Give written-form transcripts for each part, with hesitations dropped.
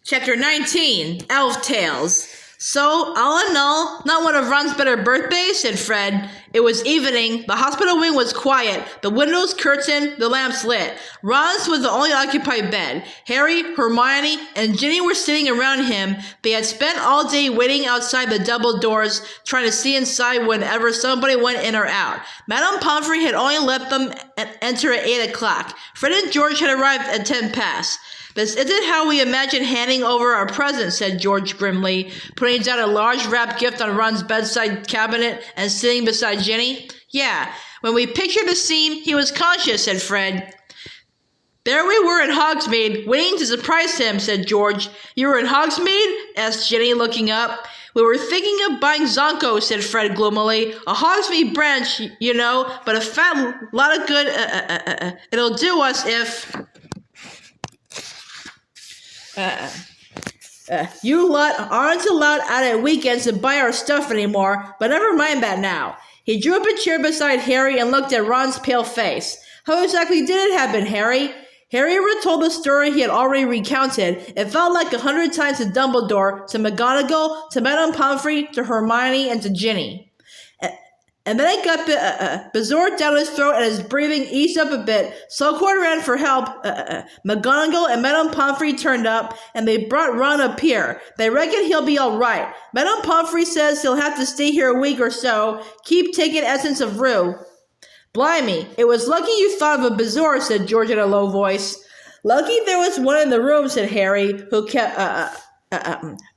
Chapter 19, Elf Tales. So, all in all, not one of Ron's better birthdays, said Fred. It was evening. The hospital wing was quiet. The windows curtained, the lamps lit. Ron's was the only occupied bed. Harry, Hermione, and Ginny were sitting around him. They had spent all day waiting outside the double doors, trying to see inside whenever somebody went in or out. Madame Pomfrey had only let them enter at 8 o'clock. Fred and George had arrived at 10 past. This isn't how we imagine handing over our presents, said George grimly, putting down a large wrapped gift on Ron's bedside cabinet and sitting beside Ginny. Yeah, when we pictured the scene, he was conscious, said Fred. There we were in Hogsmeade, waiting to surprise him, said George. You were in Hogsmeade? Asked Ginny, looking up. We were thinking of buying Zonko, said Fred gloomily. A Hogsmeade branch, you know, but a fat lot of good, it'll do us if... You lot aren't allowed out at weekends to buy our stuff anymore, but never mind that now. He drew up a chair beside Harry and looked at Ron's pale face. How exactly did it happen, Harry? Harry retold the story he had already recounted. It felt like 100 times to Dumbledore, to McGonagall, to Madame Pomfrey, to Hermione, and to Ginny. And then it got bizarre down his throat and his breathing eased up a bit. Slughorn ran for help. McGonagall and Madame Pomfrey turned up, and they brought Ron up here. They reckon he'll be all right. Madame Pomfrey says he'll have to stay here a week or so. Keep taking essence of Rue. Blimey, it was lucky you thought of a bazaar, said George in a low voice. Lucky there was one in the room, said Harry, who kept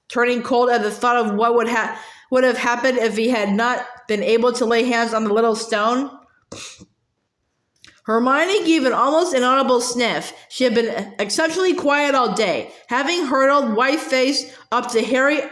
turning cold at the thought of what would have happened if he had not been able to lay hands on the little stone. Hermione gave an almost inaudible sniff. She had been exceptionally quiet all day, having hurtled white-faced up to Harry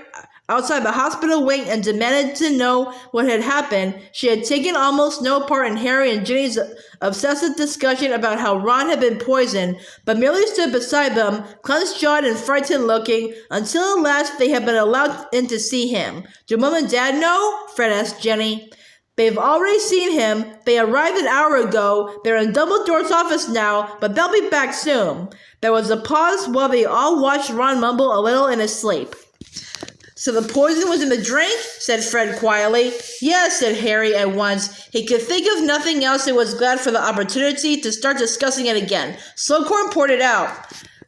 outside the hospital wing and demanded to know what had happened. She had taken almost no part in Harry and Ginny's obsessive discussion about how Ron had been poisoned, but merely stood beside them, clenched-jawed and frightened-looking, until at last they had been allowed in to see him. Do Mom and Dad know? Fred asked Ginny. They've already seen him. They arrived an hour ago. They're in Dumbledore's office now, but they'll be back soon. There was a pause while they all watched Ron mumble a little in his sleep. So the poison was in the drink? Said Fred quietly. Yes, said Harry at once. He could think of nothing else and was glad for the opportunity to start discussing it again. Slughorn poured it out.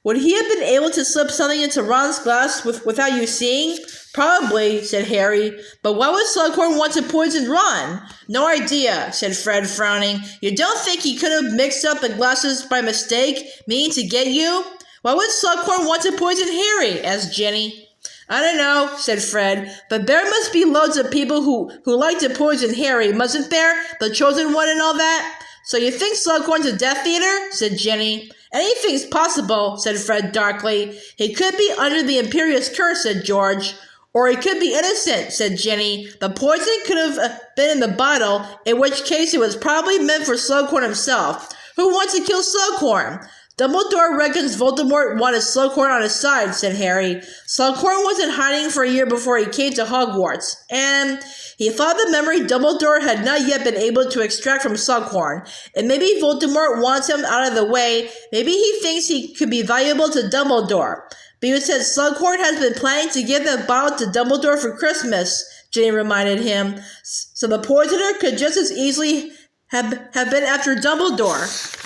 Would he have been able to slip something into Ron's glass without you seeing? Probably, said Harry. But why would Slughorn want to poison Ron? No idea, said Fred, frowning. You don't think he could have mixed up the glasses by mistake, meaning to get you? Why would Slughorn want to poison Harry? Asked Ginny. I don't know, said Fred, but there must be loads of people who like to poison Harry, mustn't there? The chosen one and all that? So you think Slughorn's a Death Eater? Said Ginny. Anything's possible, said Fred darkly. He could be under the Imperious curse, said George. Or he could be innocent, said Ginny. The poison could have been in the bottle, in which case it was probably meant for Slughorn himself. Who wants to kill Slughorn? Dumbledore reckons Voldemort wanted Slughorn on his side, said Harry. Slughorn was in hiding for a year before he came to Hogwarts, and he thought the memory Dumbledore had not yet been able to extract from Slughorn. And maybe Voldemort wants him out of the way. Maybe he thinks he could be valuable to Dumbledore. But you said Slughorn has been planning to give that bottle to Dumbledore for Christmas, Ginny reminded him. So the poisoner could just as easily have been after Dumbledore.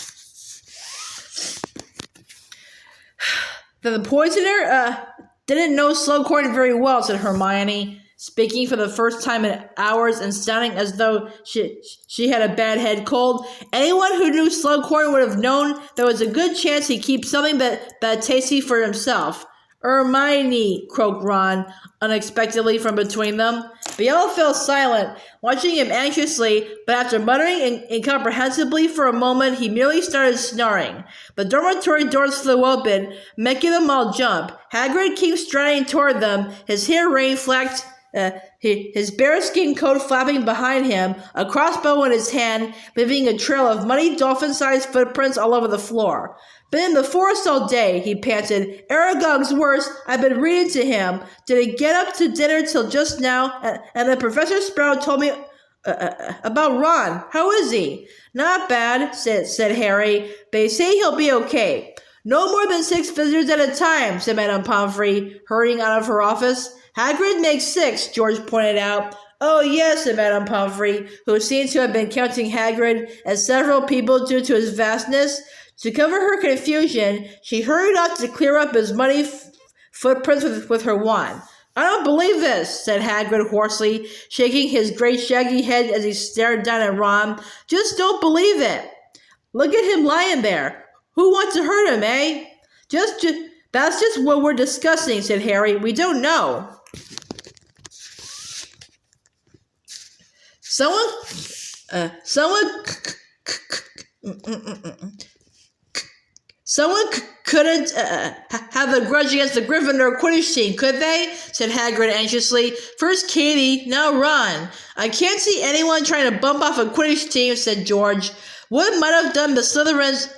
The poisoner didn't know Slughorn very well, said Hermione, speaking for the first time in hours and sounding as though she had a bad head cold. Anyone who knew Slughorn would have known there was a good chance he'd keep something that tasty for himself. Hermione, croaked Ron, unexpectedly from between them. They all fell silent, watching him anxiously, but after muttering incomprehensibly for a moment, he merely started snoring. The dormitory doors flew open, making them all jump. Hagrid came striding toward them, his hair rain-flecked, his bearskin coat flapping behind him, a crossbow in his hand, leaving a trail of muddy dolphin-sized footprints all over the floor. Been in the forest all day, he panted. Aragog's worse. I've been reading to him. Didn't get up to dinner till just now, and then Professor Sprout told me about Ron. How is he? Not bad, said Harry. They say he'll be okay. No more than 6 visitors at a time, said Madame Pomfrey, hurrying out of her office. Hagrid makes 6, George pointed out. Oh, yes, said Madame Pomfrey, who seemed to have been counting Hagrid as several people due to his vastness. To cover her confusion, she hurried off to clear up his muddy footprints with her wand. I don't believe this, said Hagrid hoarsely, shaking his great shaggy head as he stared down at Ron. Just don't believe it. Look at him lying there. Who wants to hurt him, eh? That's just what we're discussing, said Harry. We don't know. Someone couldn't have a grudge against the Gryffindor Quidditch team, could they? Said Hagrid anxiously. First Katie, now Ron. I can't see anyone trying to bump off a Quidditch team, said George. What might have done the Slytherins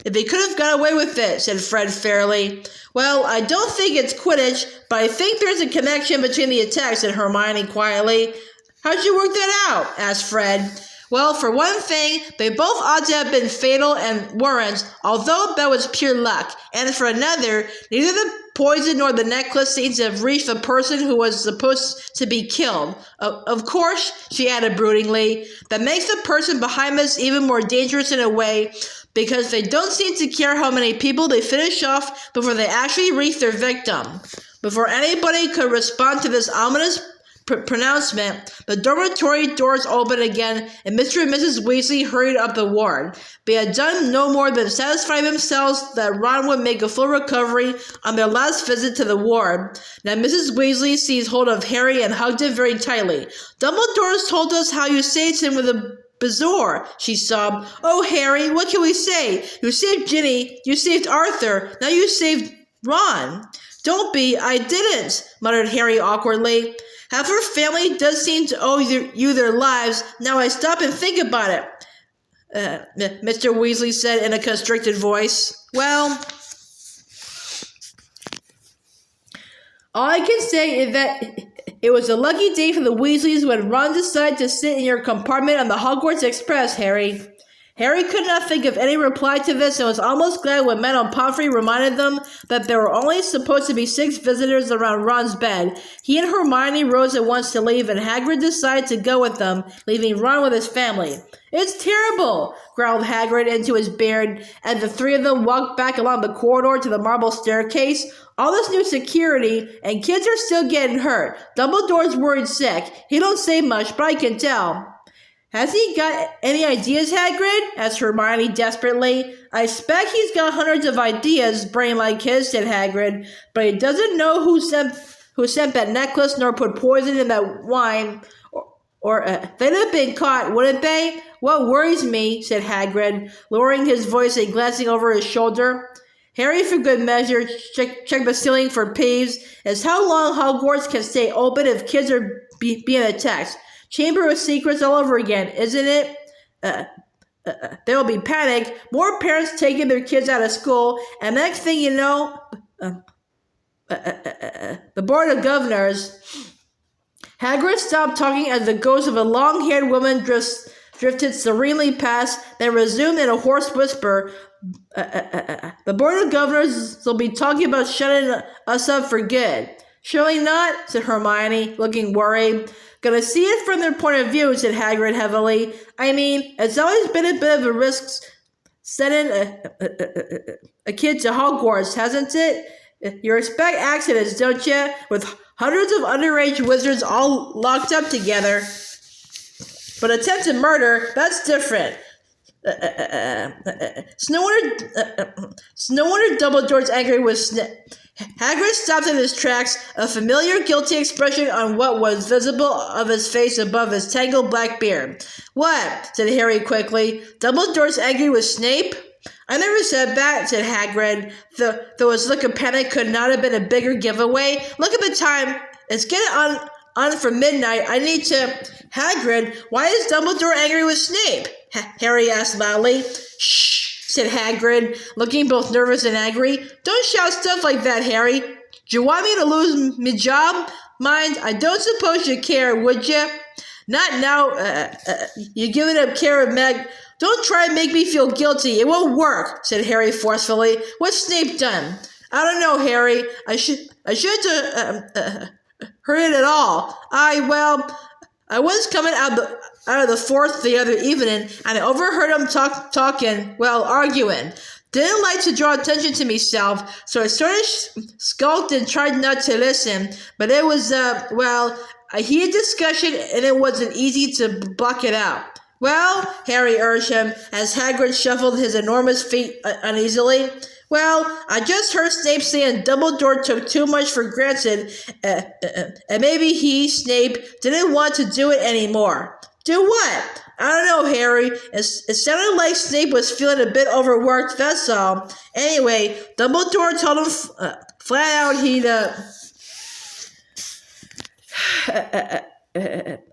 if they could have got away with it, said Fred fairly. Well, I don't think it's Quidditch, but I think there's a connection between the attacks, said Hermione quietly. How'd you work that out? Asked Fred. Well, for one thing, they both ought to have been fatal and weren't, although that was pure luck. And for another, neither the poison nor the necklace seems to have reached the person who was supposed to be killed. Of course, she added broodingly, that makes the person behind us even more dangerous in a way, because they don't seem to care how many people they finish off before they actually reach their victim. Before anybody could respond to this ominous pronouncement, the dormitory doors opened again, and Mr. and Mrs. Weasley hurried up the ward. They had done no more than satisfy themselves that Ron would make a full recovery on their last visit to the ward. Now Mrs. Weasley seized hold of Harry and hugged him very tightly. Dumbledore's told us how you saved him with a bazaar, she sobbed. Oh, Harry, what can we say? You saved Ginny, you saved Arthur, now you saved Ron. Don't be, I didn't, muttered Harry awkwardly. Half her family does seem to owe you their lives. Now I stop and think about it, Mr. Weasley said in a constricted voice. Well, all I can say is that it was a lucky day for the Weasleys when Ron decided to sit in your compartment on the Hogwarts Express, Harry. Harry could not think of any reply to this and was almost glad when Madame Pomfrey reminded them that there were only supposed to be 6 visitors around Ron's bed. He and Hermione rose at once to leave, and Hagrid decided to go with them, leaving Ron with his family. It's terrible, growled Hagrid into his beard, as the 3 of them walked back along the corridor to the marble staircase. All this new security, and kids are still getting hurt. Dumbledore's worried sick. He don't say much, but I can tell. Has he got any ideas, Hagrid? Asked Hermione desperately. I expect he's got hundreds of ideas, brain like his, said Hagrid, but he doesn't know who sent that necklace nor put poison in that wine. Or they'd have been caught, wouldn't they? What worries me, said Hagrid, lowering his voice and glancing over his shoulder. Harry, for good measure, checked the ceiling for peeves, as how long Hogwarts can stay open if kids are being attacked. Chamber of Secrets all over again, isn't it? There will be panic, more parents taking their kids out of school, and next thing you know, the Board of Governors. Hagrid stopped talking as the ghost of a long-haired woman drifted serenely past, then resumed in a hoarse whisper. The Board of Governors will be talking about shutting us up for good. Surely not, said Hermione, looking worried. Gonna see it from their point of view, said Hagrid heavily. I mean, it's always been a bit of a risk sending a kid to Hogwarts, hasn't it? You expect accidents, don't you? With hundreds of underage wizards all locked up together. But attempted murder, that's different. It's no wonder Dumbledore's angry with Hagrid stopped in his tracks, a familiar guilty expression on what was visible of his face above his tangled black beard. What? Said Harry quickly. Dumbledore's angry with Snape? I never said that, said Hagrid, though his look of panic could not have been a bigger giveaway. Look at the time. It's getting on for midnight. I need to... Hagrid, why is Dumbledore angry with Snape? Harry asked loudly. Shh, said Hagrid, looking both nervous and angry. Don't shout stuff like that, Harry. Do you want me to lose my job? Mind, I don't suppose you care, would you? Not now. You giving up care of Meg Don't try and make me feel guilty. It won't work, said Harry forcefully. What's Snape done? I don't know, Harry. I shouldn't heard it at all. I was coming out of the forest the other evening, and I overheard him arguing. Didn't like to draw attention to myself, so I sort of skulked and tried not to listen. But it was, a heated discussion, and it wasn't easy to block it out. Well, Harry urged him, as Hagrid shuffled his enormous feet uneasily. Well, I just heard Snape saying Dumbledore took too much for granted, and maybe he, Snape, didn't want to do it anymore. Do what? I don't know, Harry. It sounded like Snape was feeling a bit overworked, that's all. Anyway, Dumbledore told him flat out he'd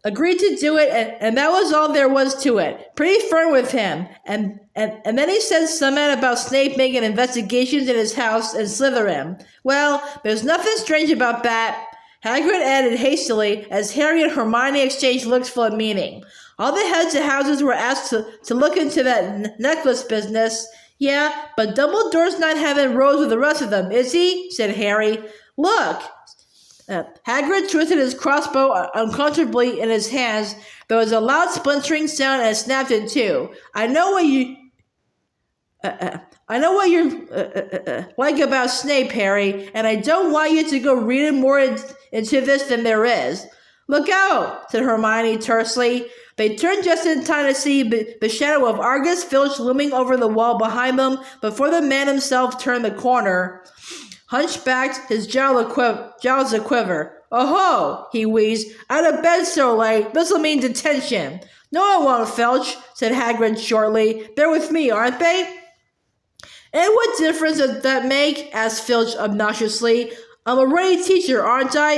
agreed to do it, and that was all there was to it. Pretty firm with him. And then he said something about Snape making investigations in his house in Slytherin. Well, there's nothing strange about that, Hagrid added hastily, as Harry and Hermione exchanged looks full of meaning. All the heads of houses were asked to look into that necklace business. Yeah, but Dumbledore's not having rows with the rest of them, is he? Said Harry. Look. Hagrid twisted his crossbow uncomfortably in his hands. There was a loud splintering sound and it snapped in two. I know what you're like about Snape, Harry, and I don't want you to go reading more into this than there is. Look out, said Hermione tersely. They turned just in time to see the shadow of Argus Filch looming over the wall behind them before the man himself turned the corner. Hunchbacked, his jowls a quiver. Oh-ho, he wheezed. Out of bed so late. This'll mean detention. No, I won't, Filch, said Hagrid shortly. They're with me, aren't they? And what difference does that make? Asked Filch obnoxiously. I'm a ready teacher, aren't I?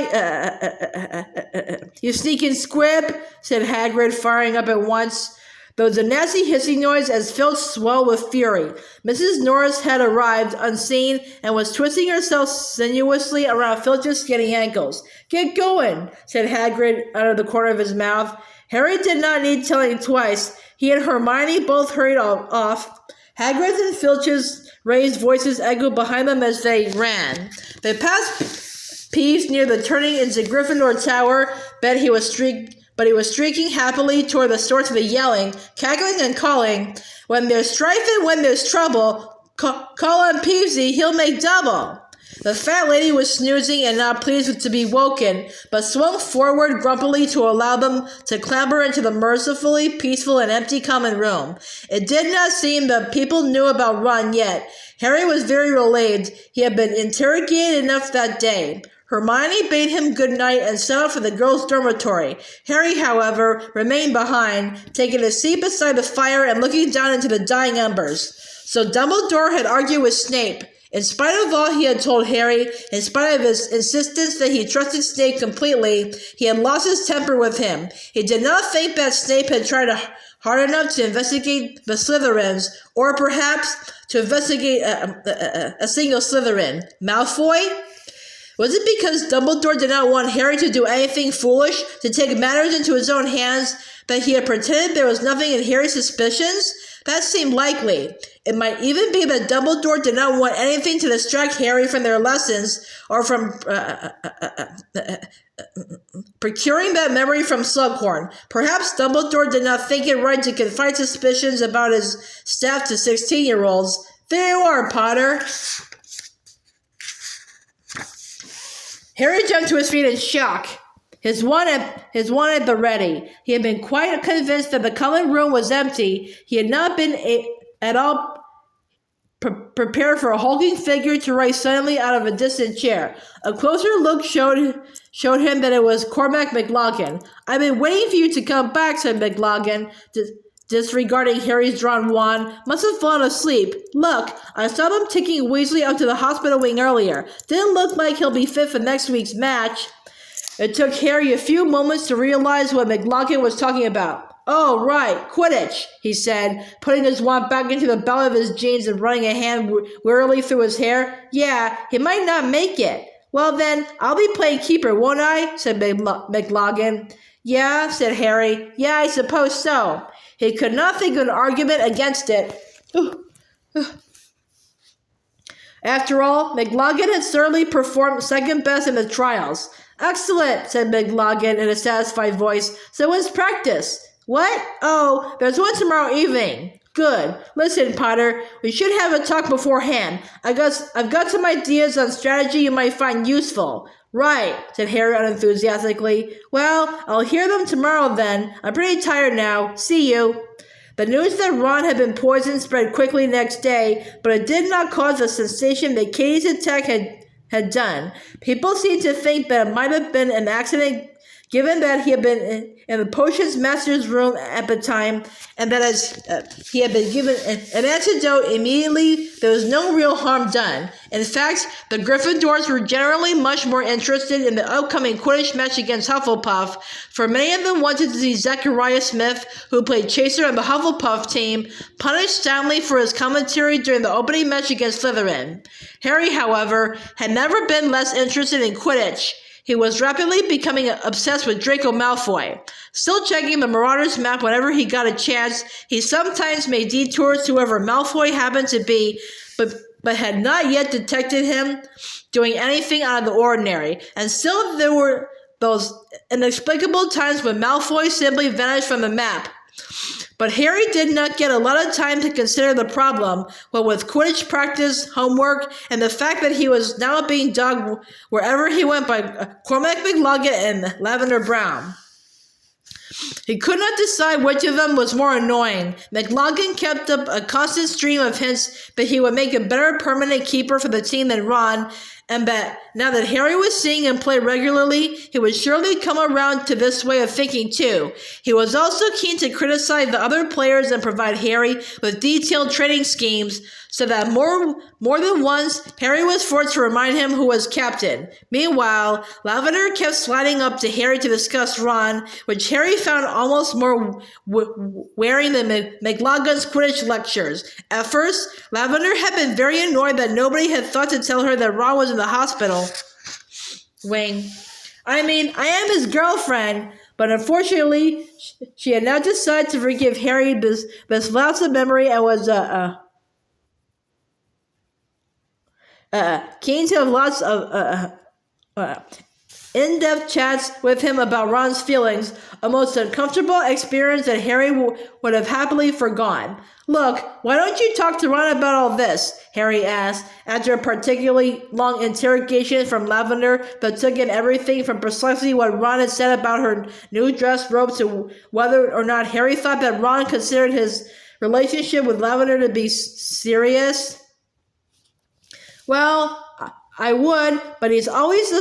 You sneaking squib, said Hagrid, firing up at once. There was a nasty hissing noise as Filch swelled with fury. Mrs. Norris had arrived unseen and was twisting herself sinuously around Filch's skinny ankles. Get going, said Hagrid out of the corner of his mouth. Harry did not need telling twice. He and Hermione both hurried off. Hagrid's and Filch's raised voices echoed behind them as they ran. They passed Peeves near the turning into Gryffindor Tower, but he was streaking happily toward the source of the yelling, cackling and calling. When there's strife and when there's trouble, call on Peevesy, he'll make double. The fat lady was snoozing and not pleased to be woken, but swung forward grumpily to allow them to clamber into the mercifully peaceful and empty common room. It did not seem that people knew about Ron yet. Harry was very relieved. He had been interrogated enough that day. Hermione bade him good night and set out for the girls' dormitory. Harry, however, remained behind, taking a seat beside the fire and looking down into the dying embers. So Dumbledore had argued with Snape. In spite of all he had told Harry, in spite of his insistence that he trusted Snape completely, he had lost his temper with him. He did not think that Snape had tried hard enough to investigate the Slytherins, or perhaps to investigate a single Slytherin. Malfoy? Was it because Dumbledore did not want Harry to do anything foolish, to take matters into his own hands, that he had pretended there was nothing in Harry's suspicions? That seemed likely. It might even be that Dumbledore did not want anything to distract Harry from their lessons, or from procuring that memory from Slughorn. Perhaps Dumbledore did not think it right to confide suspicions about his staff to 16-year-olds. There you are, Potter. Harry jumped to his feet in shock. His one at the ready. He had been quite convinced that the common room was empty. He had not been at all prepared for a hulking figure to rise suddenly out of a distant chair. A closer look showed him that it was Cormac McLaggen. I've been waiting for you to come back, said McLaggen, disregarding Harry's drawn wand. Must have fallen asleep. Look, I saw them taking Weasley up to the hospital wing earlier. Didn't look like he'll be fit for next week's match. It took Harry a few moments to realize what McLaggen was talking about. Oh, right, Quidditch, he said, putting his wand back into the belt of his jeans and running a hand wearily through his hair. Yeah, he might not make it. Well then, I'll be playing keeper, won't I? Said McLaggen. Yeah, said Harry. Yeah, I suppose so. He could not think of an argument against it. After all, McLaughlin had certainly performed second best in the trials. Excellent, said McLaughlin in a satisfied voice. So when's practice? What? Oh, there's one tomorrow evening. Good. Listen, Potter, we should have a talk beforehand. I've got some ideas on strategy you might find useful. Right, said Harry unenthusiastically. Well, I'll hear them tomorrow then. I'm pretty tired now. See you. The news that Ron had been poisoned spread quickly next day, but it did not cause the sensation that Katie's attack had done. People seemed to think that it might have been an accident, given that he had been in the potions master's room at the time, and that as he had been given an antidote immediately, there was no real harm done. In fact, the Gryffindors were generally much more interested in the upcoming Quidditch match against Hufflepuff, for many of them wanted to see Zachariah Smith, who played Chaser on the Hufflepuff team, punished soundly for his commentary during the opening match against Slytherin. Harry, however, had never been less interested in Quidditch. He was rapidly becoming obsessed with Draco Malfoy. Still checking the Marauders map whenever he got a chance, he sometimes made detours to whoever Malfoy happened to be, but had not yet detected him doing anything out of the ordinary. And still there were those inexplicable times when Malfoy simply vanished from the map. But Harry did not get a lot of time to consider the problem, what with Quidditch practice, homework, and the fact that he was now being dogged wherever he went by Cormac McLaughlin and Lavender Brown. He could not decide which of them was more annoying. McLaughlin kept up a constant stream of hints that he would make a better permanent keeper for the team than Ron, and that now that Harry was seeing him play regularly, he would surely come around to this way of thinking too. He was also keen to criticize the other players and provide Harry with detailed training schemes, so that more than once, Harry was forced to remind him who was captain. Meanwhile, Lavender kept sliding up to Harry to discuss Ron, which Harry found almost more wearing than McLaughlin's Quidditch lectures. At first, Lavender had been very annoyed that nobody had thought to tell her that Ron was in the hospital wing. I mean, I am his girlfriend, but unfortunately, she had now decided to forgive Harry this lapse of memory and was, keen to have lots of in-depth chats with him about Ron's feelings, a most uncomfortable experience that Harry would have happily forgone. Look, why don't you talk to Ron about all this? Harry asked, after a particularly long interrogation from Lavender that took in everything from precisely what Ron had said about her new dress robe to whether or not Harry thought that Ron considered his relationship with Lavender to be serious. Well, I would, but he's always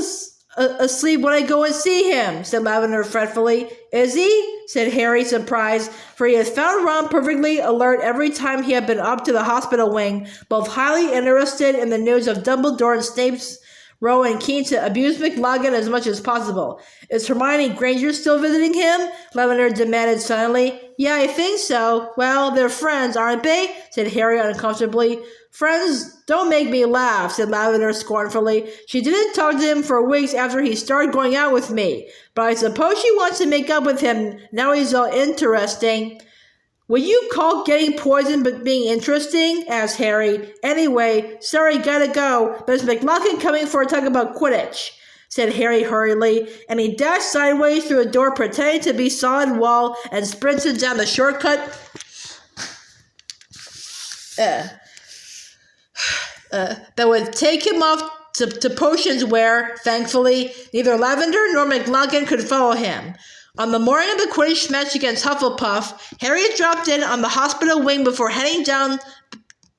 asleep when I go and see him, said Lavender fretfully. Is he? Said Harry, surprised, for he had found Ron perfectly alert every time he had been up to the hospital wing, both highly interested in the news of Dumbledore and Snape's row and keen to abuse McLaughlin as much as possible. Is Hermione Granger still visiting him? Lavender demanded suddenly. Yeah, I think so. Well, they're friends, aren't they? Said Harry uncomfortably. Friends don't make me laugh, said Lavender scornfully. She didn't talk to him for weeks after he started going out with me, but I suppose she wants to make up with him now he's all interesting. Would you call getting poisoned but being interesting? Asked Harry. Anyway, sorry, gotta go. There's McLaughlin coming for a talk about Quidditch, said Harry hurriedly, and he dashed sideways through a door pretending to be solid wall and sprinted down the shortcut that would take him off to potions where, thankfully, neither Lavender nor McLaughlin could follow him. On the morning of the Quidditch match against Hufflepuff, Harry dropped in on the hospital wing before heading down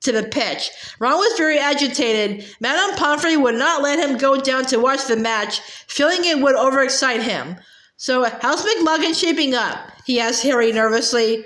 to the pitch. Ron was very agitated. Madame Pomfrey would not let him go down to watch the match, feeling it would overexcite him. So, how's McLaughlin shaping up? He asked Harry nervously,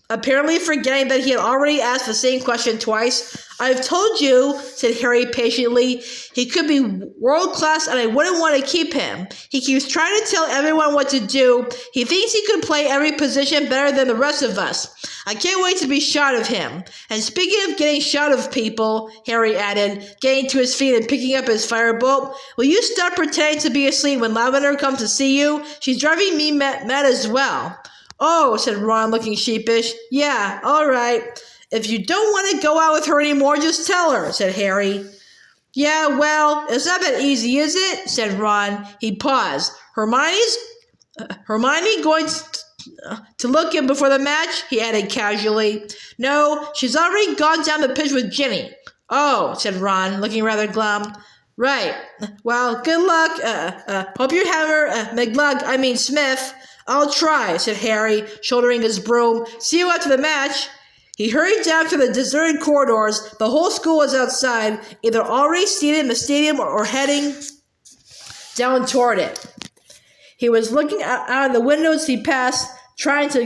apparently forgetting that he had already asked the same question twice. I've told you, said Harry patiently, he could be world-class and I wouldn't want to keep him. He keeps trying to tell everyone what to do. He thinks he could play every position better than the rest of us. I can't wait to be shot of him. And speaking of getting shot of people, Harry added, getting to his feet and picking up his firebolt, will you stop pretending to be asleep when Lavender comes to see you? She's driving me mad as well. Oh, said Ron, looking sheepish. Yeah, all right. If you don't want to go out with her anymore, just tell her, said Harry. Yeah, well, it's not that easy, is it? Said Ron. He paused. Hermione going to look in before the match? He added casually. No, she's already gone down the pitch with Ginny. Oh, said Ron, looking rather glum. Right. Well, good luck. Hope you have her, Smith. I'll try, said Harry, shouldering his broom. See you after the match. He hurried down to the deserted corridors. The whole school was outside, either already seated in the stadium or heading down toward it. He was looking out of the windows he passed, trying to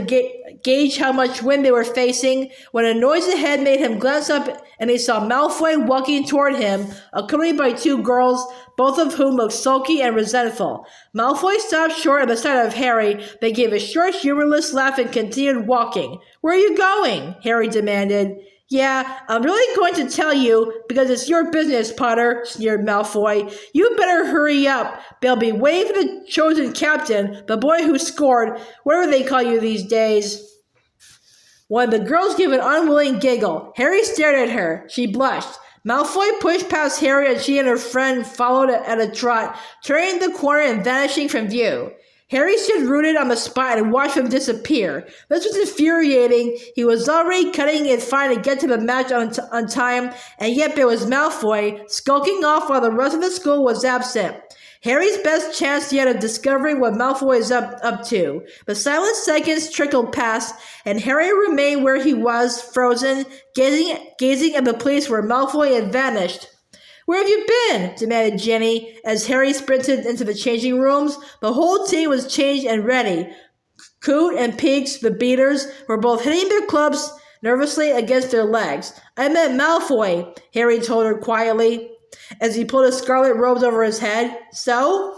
gauge how much wind they were facing, when a noise ahead made him glance up, and he saw Malfoy walking toward him, accompanied by two girls, both of whom looked sulky and resentful. Malfoy stopped short at the sight of Harry, but gave a short, humorless laugh and continued walking. Where are you going? Harry demanded. Yeah, I'm really going to tell you, because it's your business, Potter, sneered Malfoy. You better hurry up. They'll be waiting for the chosen captain, the boy who scored, whatever they call you these days. One of the girls gave an unwilling giggle. Harry stared at her. She blushed. Malfoy pushed past Harry, and she and her friend followed at a trot, turning the corner and vanishing from view. Harry stood rooted on the spot and watched them disappear. This was infuriating. He was already cutting it fine to get to the match on time, and yet there was Malfoy, skulking off while the rest of the school was absent. Harry's best chance yet of discovering what Malfoy is up to. The silent seconds trickled past, and Harry remained where he was, frozen, gazing at the place where Malfoy had vanished. Where have you been? Demanded Ginny, as Harry sprinted into the changing rooms. The whole team was changed and ready. Coot and Peaks, the beaters, were both hitting their clubs nervously against their legs. I met Malfoy, Harry told her quietly, as he pulled his scarlet robes over his head. So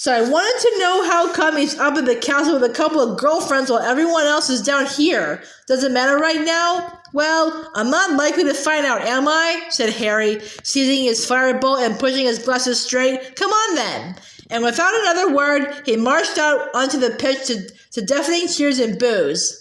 I wanted to know how come he's up at the castle with a couple of girlfriends while everyone else is down here. Does it matter right now? Well, I'm not likely to find out, am I? Said Harry, seizing his firebolt and pushing his glasses straight. Come on then. And without another word, he marched out onto the pitch to deafening cheers and boos.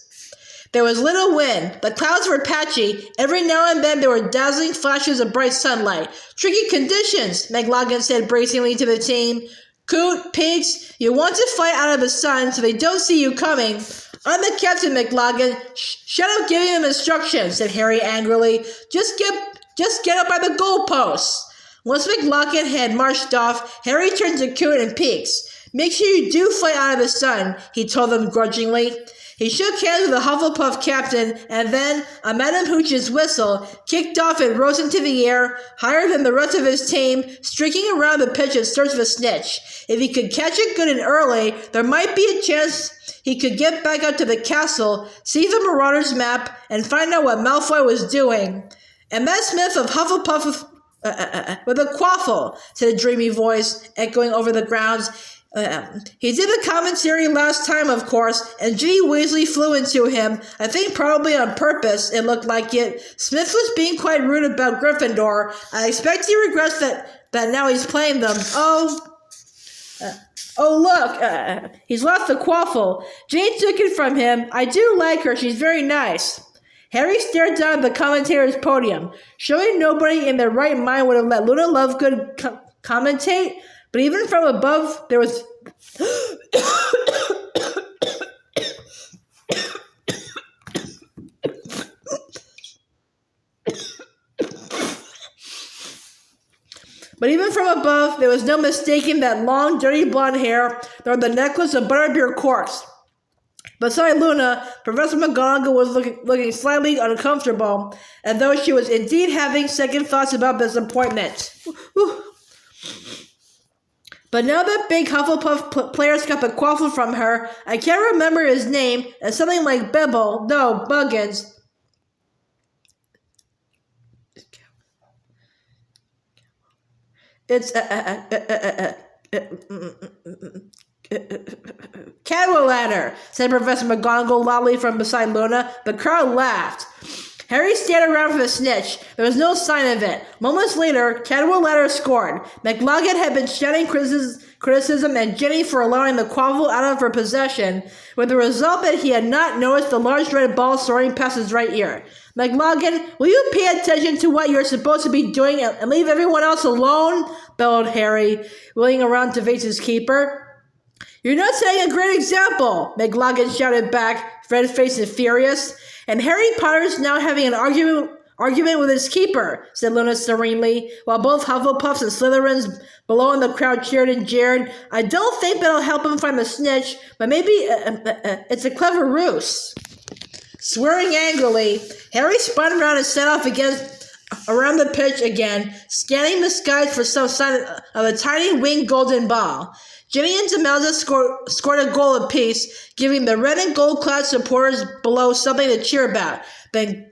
There was little wind. The clouds were patchy. Every now and then there were dazzling flashes of bright sunlight. Tricky conditions, McLaughlin said bracingly to the team. Coot, Pigs, you want to fight out of the sun so they don't see you coming. I'm the captain, McLaughlin. Shut up giving him instructions, said Harry angrily. Just get up by the goalposts. Once McLaughlin had marched off, Harry turned to Coot and Peaks. Make sure you do fight out of the sun, he told them grudgingly. He shook hands with the Hufflepuff captain, and then, on Madame Hooch's whistle, kicked off and rose into the air, higher than the rest of his team, streaking around the pitch in search of a snitch. If he could catch it good and early, there might be a chance he could get back up to the castle, see the Marauders map, and find out what Malfoy was doing. And that Smith of Hufflepuff with a quaffle, said a dreamy voice, echoing over the grounds. He did the commentary last time, of course, and Ginny Weasley flew into him. I think probably on purpose, it looked like it. Smith was being quite rude about Gryffindor. I expect he regrets that now he's playing them. Look, he's lost the quaffle. Ginny took it from him. I do like her. She's very nice. Harry stared down at the commentator's podium. Surely nobody in their right mind would have let Luna Lovegood commentate. But even from above, there was... no mistaking that long, dirty blonde hair, nor the necklace of butterbeer corks. Beside Luna, Professor McGonagall was looking slightly uncomfortable, as though she was indeed having second thoughts about this appointment. But now that big Hufflepuff player's got the quaffle from her, I can't remember his name, and something like Bibble, no, Buggins. It's, Cadwallader, said Professor McGonagall loudly from beside Luna. The crowd laughed. Harry stared around for the snitch. There was no sign of it. Moments later, Cadwell Ladder scored. McLagan had been shouting criticism at Ginny for allowing the quaffle out of her possession, with the result that he had not noticed the large red ball soaring past his right ear. McLagan, will you pay attention to what you're supposed to be doing and leave everyone else alone? Bellowed Harry, wheeling around to face his keeper. You're not setting a great example, McLagan shouted back, red-faced and furious. And Harry Potter's now having an argument with his keeper, said Luna serenely, while both Hufflepuffs and Slytherins below in the crowd cheered and jeered. I don't think that'll help him find the snitch, but maybe it's a clever ruse. Swearing angrily, Harry spun around and set off around the pitch again, scanning the skies for some sign of a tiny winged golden ball. Ginny and Demelza scored a goal apiece, giving the red and gold-clad supporters below something to cheer about. Then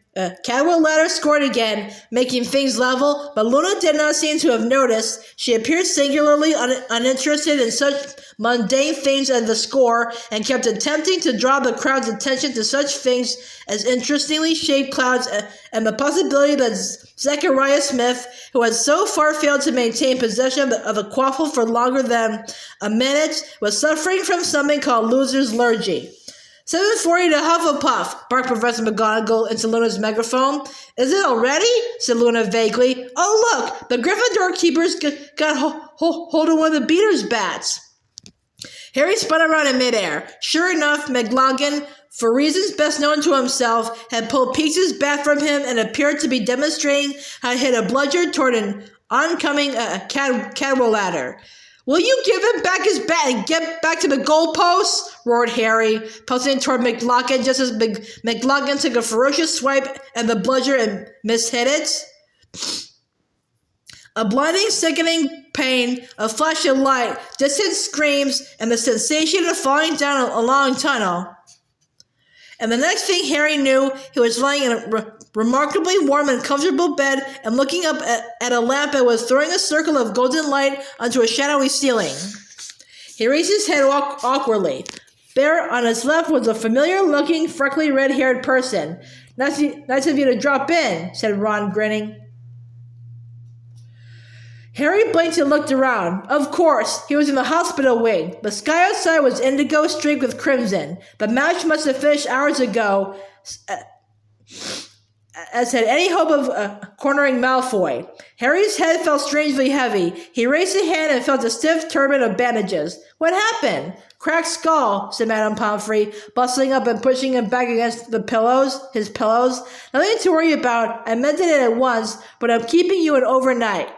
Cadwell Ladder scored again, making things level, but Luna did not seem to have noticed. She appeared singularly uninterested in such mundane things as the score, and kept attempting to draw the crowd's attention to such things as interestingly shaped clouds and the possibility that Zechariah Smith, who had so far failed to maintain possession of the quaffle for longer than a minute, was suffering from something called loser's lurgy. 7:40 to Hufflepuff, barked Professor McGonagall into Luna's megaphone. Is it already? Said Luna vaguely. Oh, look, the Gryffindor keepers got hold of one of the beaters' bats. Harry spun around in midair. Sure enough, McLagan, for reasons best known to himself, had pulled Peach's bat from him and appeared to be demonstrating how to hit a bludgeon toward an oncoming Cadwell Ladder. Will you give him back his bat and get back to the goalposts? Roared Harry, pouncing toward McLagan just as McLagan took a ferocious swipe at the bludgeon and mishit it. A blinding, sickening pain, a flash of light, distant screams, and the sensation of falling down a long tunnel. And the next thing Harry knew, he was lying in a remarkably warm and comfortable bed and looking up at a lamp that was throwing a circle of golden light onto a shadowy ceiling. He raised his head awkwardly. There on his left was a familiar-looking, freckly, red-haired person. Nice of you to drop in, said Ron, grinning. Harry blinked and looked around. Of course, he was in the hospital wing. The sky outside was indigo streaked with crimson. The match must have finished hours ago, as had any hope of cornering Malfoy. Harry's head felt strangely heavy. He raised a hand and felt a stiff turban of bandages. What happened? Cracked skull, said Madame Pomfrey, bustling up and pushing him back against his pillows. Nothing to worry about. I mended it at once, but I'm keeping you an overnight.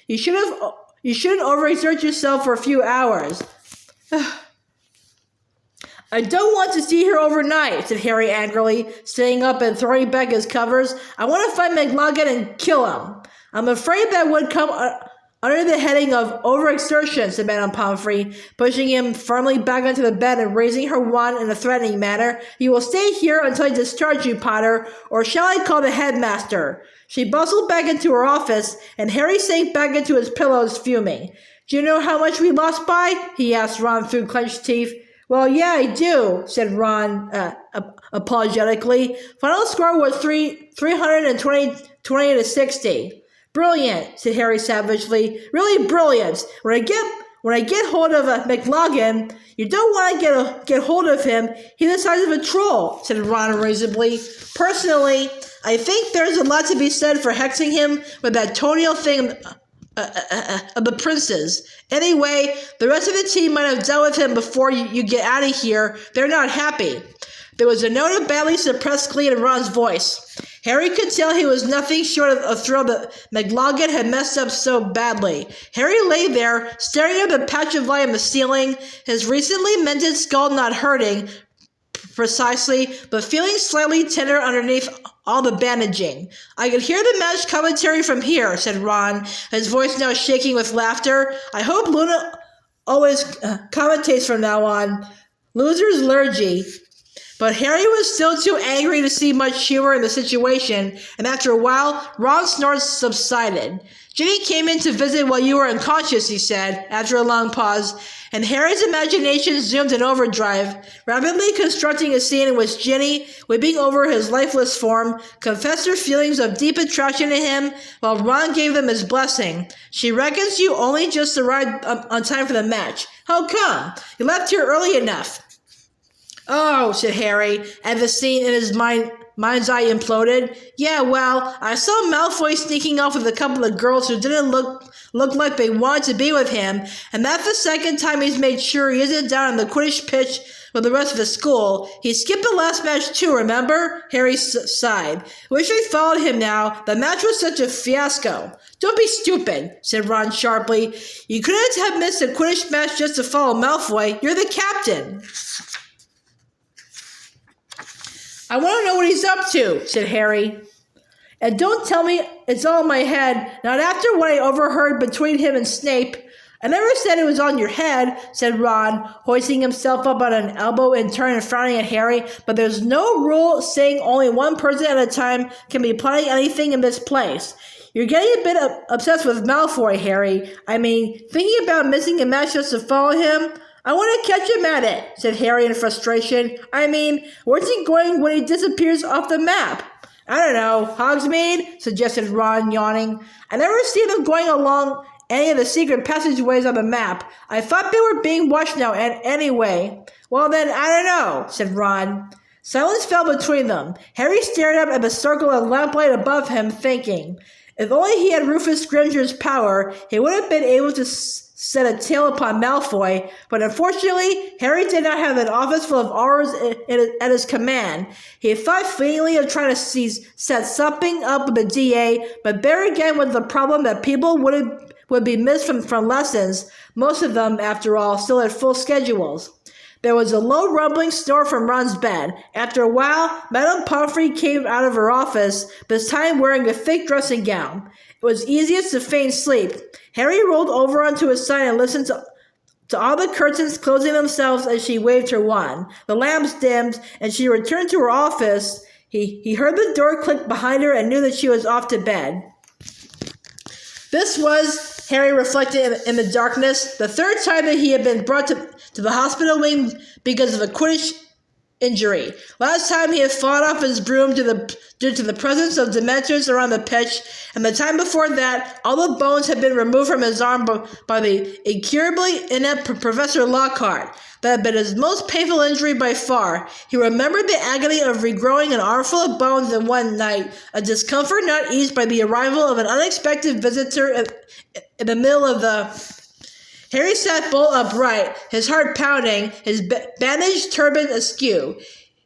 You shouldn't overexert yourself for a few hours. I don't want to see her overnight, said Harry angrily, staying up and throwing back his covers. I want to find McLagan and kill him. I'm afraid that would come under the heading of overexertion, said Madame Pomfrey, pushing him firmly back onto the bed and raising her wand in a threatening manner. You will stay here until I discharge you, Potter, or shall I call the headmaster? She bustled back into her office, and Harry sank back into his pillows, fuming. Do you know how much we lost by? He asked Ron through clenched teeth. Well, yeah, I do, said Ron apologetically. Final score was 320 to 60. Brilliant, said Harry savagely. Really brilliant. When I get hold of McLagan, you don't want to get hold of him. He's the size of a troll, said Ron unreasonably. Personally, I think there's a lot to be said for hexing him with that toenail thing of the prince's. Anyway, the rest of the team might have dealt with him before you get out of here. They're not happy. There was a note of badly suppressed glee in Ron's voice. Harry could tell he was nothing short of thrilled that McLagan had messed up so badly. Harry lay there, staring at the patch of light on the ceiling, his recently mended skull not hurting precisely, but feeling slightly tender underneath all the bandaging. I could hear the match commentary from here, said Ron, his voice now shaking with laughter. I hope Luna always commentates from now on. Loser's lurgy. But Harry was still too angry to see much humor in the situation, and after a while, Ron's snorts subsided. Ginny came in to visit while you were unconscious, he said, after a long pause, and Harry's imagination zoomed in overdrive, rapidly constructing a scene in which Ginny, weeping over his lifeless form, confessed her feelings of deep attraction to him, while Ron gave them his blessing. She reckons you only just arrived on time for the match. How come? You left here early enough. Oh, said Harry, and the scene in his mind's eye imploded. Yeah, well, I saw Malfoy sneaking off with a couple of girls who didn't look like they wanted to be with him, and that's the second time he's made sure he isn't down in the Quidditch pitch with the rest of the school. He skipped the last match too, remember? Harry sighed. Wish I followed him now. The match was such a fiasco. Don't be stupid, said Ron sharply. You couldn't have missed a Quidditch match just to follow Malfoy. You're the captain. I want to know what he's up to, said Harry. And don't tell me it's all in my head, not after what I overheard between him and Snape. I never said it was on your head, said Ron, hoisting himself up on an elbow in turn and frowning at Harry, but there's no rule saying only one person at a time can be plotting anything in this place. You're getting a bit obsessed with Malfoy, Harry. I mean, thinking about missing a match just to follow him? I want to catch him at it, said Harry in frustration. I mean, where's he going when he disappears off the map? I don't know. Hogsmeade? Suggested Ron, yawning. I never see them going along any of the secret passageways on the map. I thought they were being watched now anyway. Well then, I don't know, said Ron. Silence fell between them. Harry stared up at the circle of lamplight above him, thinking. If only he had Rufus Grimmer's power, he would have been able to set a tail upon Malfoy, but unfortunately, Harry did not have an office full of auras at his command. He thought fleetingly of trying to set something up with the DA, but there again was the problem that people would be missed from lessons. Most of them, after all, still had full schedules. There was a low rumbling snore from Ron's bed. After a while, Madame Pomfrey came out of her office, this time wearing a thick dressing gown. It was easiest to feign sleep. Harry rolled over onto his side and listened to all the curtains closing themselves as she waved her wand. The lamps dimmed, and she returned to her office. He heard the door click behind her and knew that she was off to bed. This was, Harry reflected in the darkness, the third time that he had been brought to the hospital wing because of a Quidditch injury. Last time he had fallen off his broom due to the presence of Dementors around the pitch, and the time before that, all the bones had been removed from his arm by the incurably inept Professor Lockhart. That had been his most painful injury by far. He remembered the agony of regrowing an armful of bones in one night, a discomfort not eased by the arrival of an unexpected visitor in the middle of the... Harry sat bolt upright, his heart pounding, his bandaged turban askew.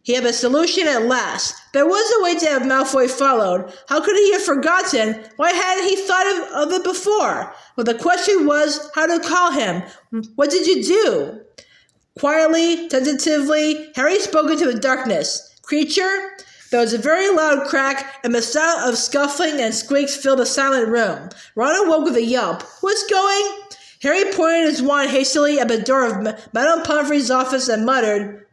He had a solution at last. There was a way to have Malfoy followed. How could he have forgotten? Why hadn't he thought of it before? Well, the question was how to call him. What did you do? Quietly, tentatively, Harry spoke into the darkness. Creature? There was a very loud crack, and the sound of scuffling and squeaks filled the silent room. Ron awoke with a yelp. What's going? Harry pointed his wand hastily at the door of Madame Pomfrey's office and muttered,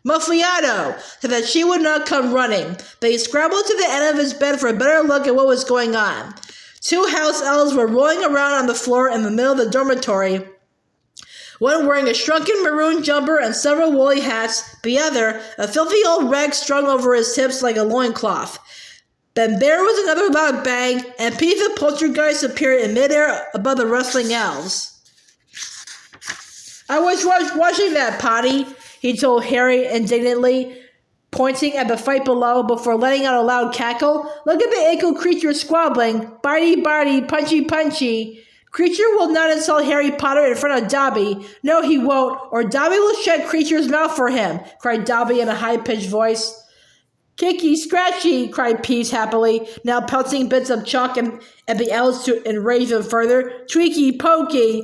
Muffliato, so that she would not come running. But he scrambled to the end of his bed for a better look at what was going on. Two house elves were rolling around on the floor in the middle of the dormitory, one wearing a shrunken maroon jumper and several woolly hats, the other, a filthy old rag strung over his hips like a loincloth. Then there was another loud bang, and Pete the Poltergeist appeared in midair above the rustling elves. I was watching that, Potty, he told Harry indignantly, pointing at the fight below before letting out a loud cackle. Look at the ankle creature squabbling. Bitey, punchy, punchy. Creature will not insult Harry Potter in front of Dobby. No, he won't, or Dobby will shut Creature's mouth for him, cried Dobby in a high-pitched voice. Kicky, scratchy, cried Peeves happily, now pelting bits of chalk at the elves to enrage them further. Tweaky, pokey.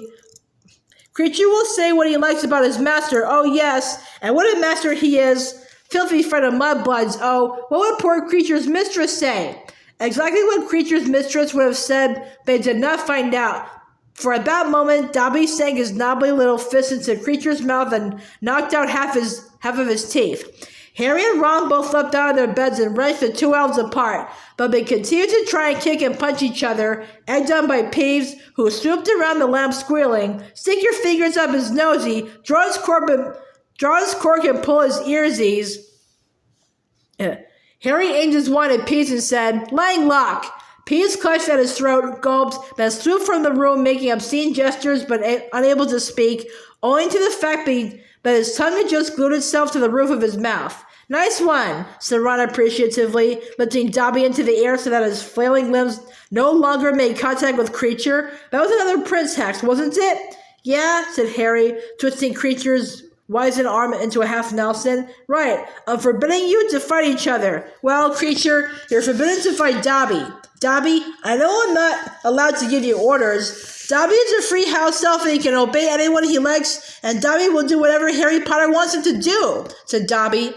Creature will say what he likes about his master, oh yes, and what a master he is. Filthy friend of mudbloods, oh, what would poor Creature's mistress say? Exactly what Creature's mistress would have said, they did not find out. For at that moment, Dobby sank his knobbly little fist into Creature's mouth and knocked out half of his teeth. Harry and Ron both leapt out of their beds and wrenched the two elves apart, but they continued to try and kick and punch each other, egged on by Peeves, who swooped around the lamp squealing, "Stick your fingers up his nosy, draw his cork and pull his earsies." Harry aimed his wand at Peeves and said, "Lang lock." Peeves clutched at his throat, gulped, then swooped from the room, making obscene gestures but unable to speak, owing to the fact that his tongue had just glued itself to the roof of his mouth. "Nice one," said Ron appreciatively, lifting Dobby into the air so that his flailing limbs no longer made contact with Creature. "That was another Prince hex, wasn't it?" "Yeah," said Harry, twisting Creature's wizened arm into a half Nelson. "Right, I'm forbidding you to fight each other." "Well, Creature, you're forbidden to fight Dobby." "Dobby, I know I'm not allowed to give you orders. Dobby is a free house elf and he can obey anyone he likes, and Dobby will do whatever Harry Potter wants him to do," said Dobby,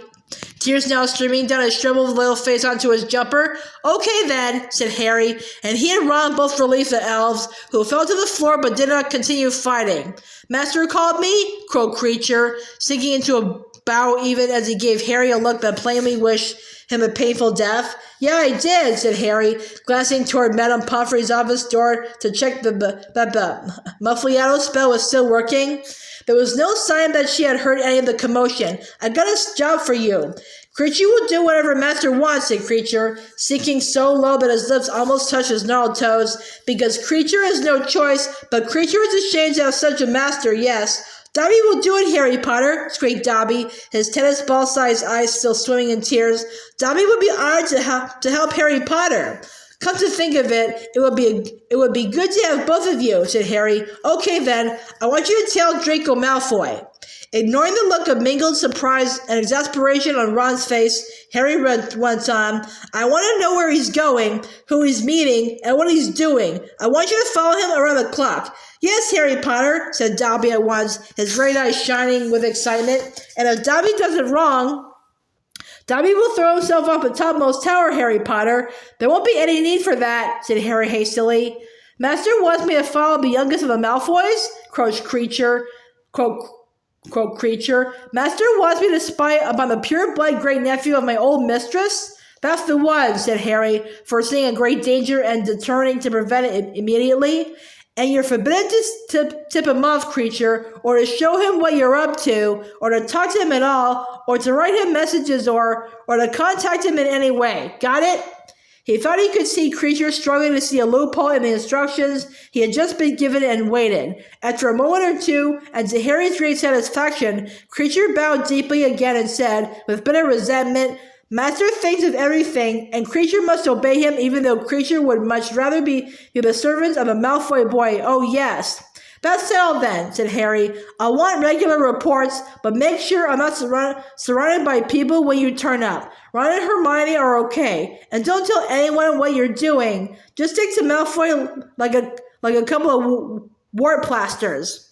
tears now streaming down his shriveled little face onto his jumper. "Okay then," said Harry, and he and Ron both released the elves, who fell to the floor but did not continue fighting. "Master called me?" crowed Creature, sinking into a bow even as he gave Harry a look that plainly wished him a painful death. "Yeah, I did," said Harry, glancing toward Madame Pomfrey's office door to check that the Muffliato spell was still working. There was no sign that she had heard any of the commotion. "I got a job for you." "Creature will do whatever Master wants," said Creature, sinking so low that his lips almost touched his gnarled toes, "because Creature has no choice, but Creature is ashamed to have such a master, yes." "Dobby will do it, Harry Potter," squeaked Dobby, his tennis ball-sized eyes still swimming in tears. "Dobby would be honored to help Harry Potter." "Come to think of it, it would be good to have both of you," said Harry. "Okay then, I want you to tell Draco Malfoy." Ignoring the look of mingled surprise and exasperation on Ron's face, Harry went on, "I want to know where he's going, who he's meeting, and what he's doing. I want you to follow him around the clock." "Yes, Harry Potter," said Dobby at once, his great eyes shining with excitement. "And if Dobby does it wrong, Dobby will throw himself off the topmost tower, Harry Potter." "There won't be any need for that," said Harry hastily. "Master wants me to follow the youngest of the Malfoys?" croaked Creature. "Master wants me to spy upon the pure-blood great-nephew of my old mistress?" "That's the one," said Harry, foreseeing a great danger and determining to prevent it immediately. "And you're forbidden to tip him off, Creature, or to show him what you're up to, or to talk to him at all, or to write him messages, or to contact him in any way. Got it?" He thought he could see Creature struggling to see a loophole in the instructions he had just been given and waited. After a moment or two, and to Harry's great satisfaction, Creature bowed deeply again and said, with bitter resentment, "Master thinks of everything, and Creature must obey him even though Creature would much rather be the servant of a Malfoy boy. Oh, yes." "That's settled then," said Harry. "I'll want regular reports, but make sure I'm not surrounded by people when you turn up. Ron and Hermione are okay, and don't tell anyone what you're doing. Just stick to Malfoy like a couple of wart plasters."